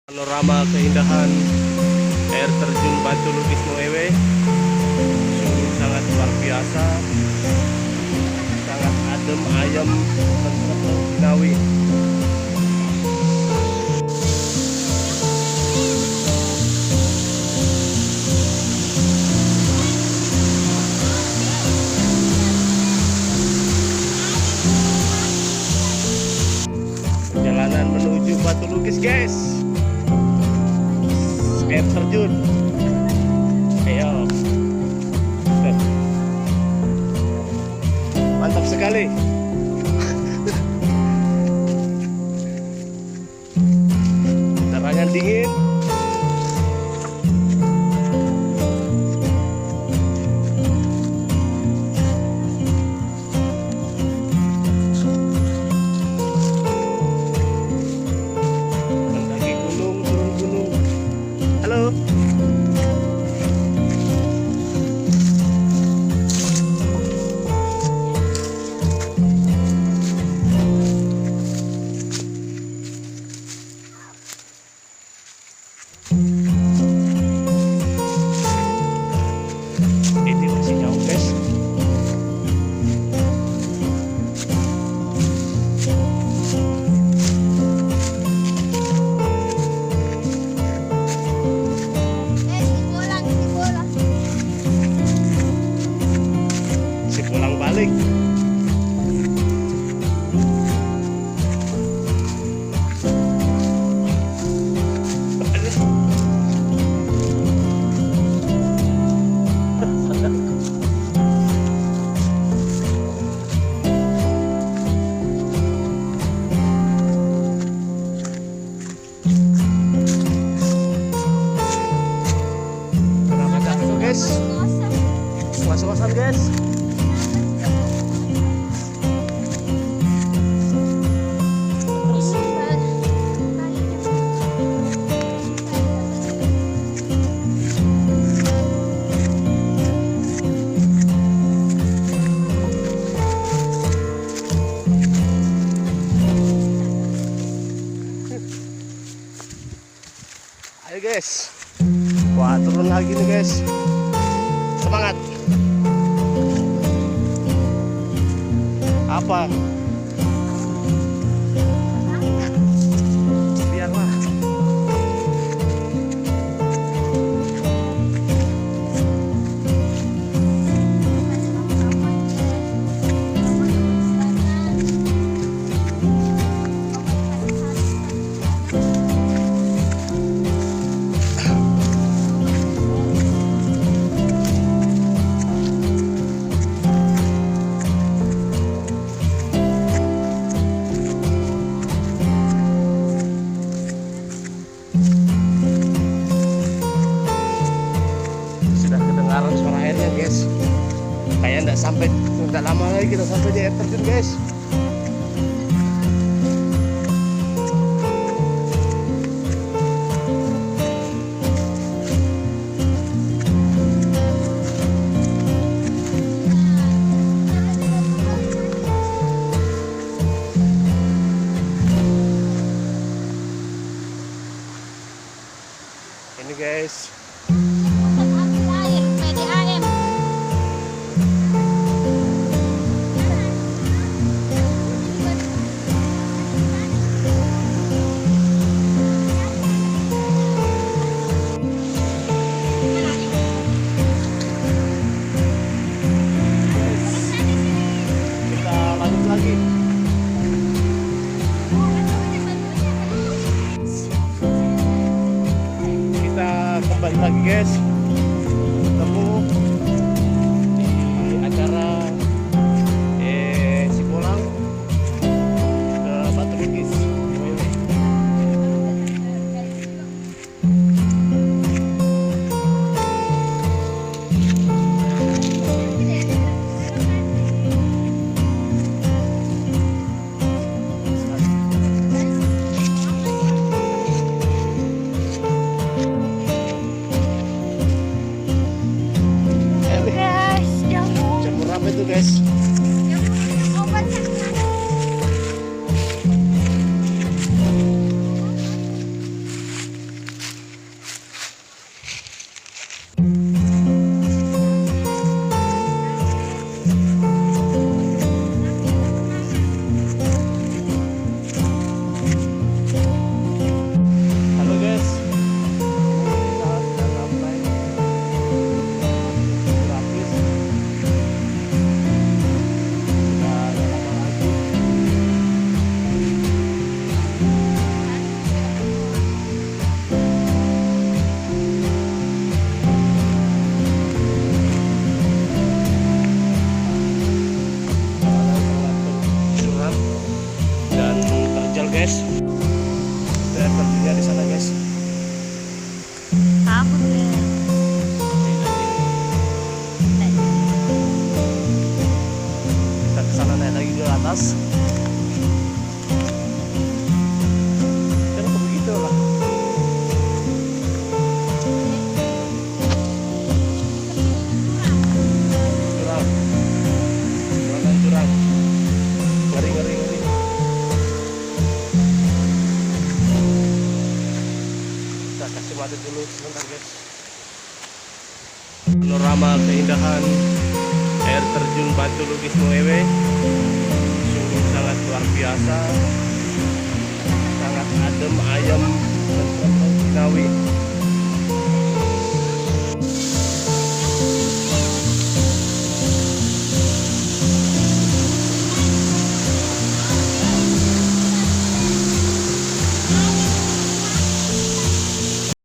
Panorama keindahan air terjun Batu Lukis Moewe sungguh sangat luar biasa, sangat adem ayem tentrem Binawi. Perjalanan menuju Batu Lukis, guys. Air terjun. Ayo. Mantap sekali. Terangan dingin. Mendaki gunung, turun gunung. Halo. Ini masih jauh, guys. Si pulang balik. Kenapa jatuh, guys? Was-wasan, guys. Ayo, guys. Wah, turun lagi nih, guys. Semangat. Apa? Biarlah. Sudah kedengaran suara airnya, guys. Kayak nggak lama lagi kita sampai di air terjun, guys. Ini, guys. Kita lanjut lagi. Kita kembali lagi, guys. Ketemu di acara Sipolang ke Batu Lukis. lanjut dulu sebentar guys. Panorama keindahan air terjun Batu Lukis Moewe sungguh sangat luar biasa, sangat adem ayem, tentrem, Sinawi.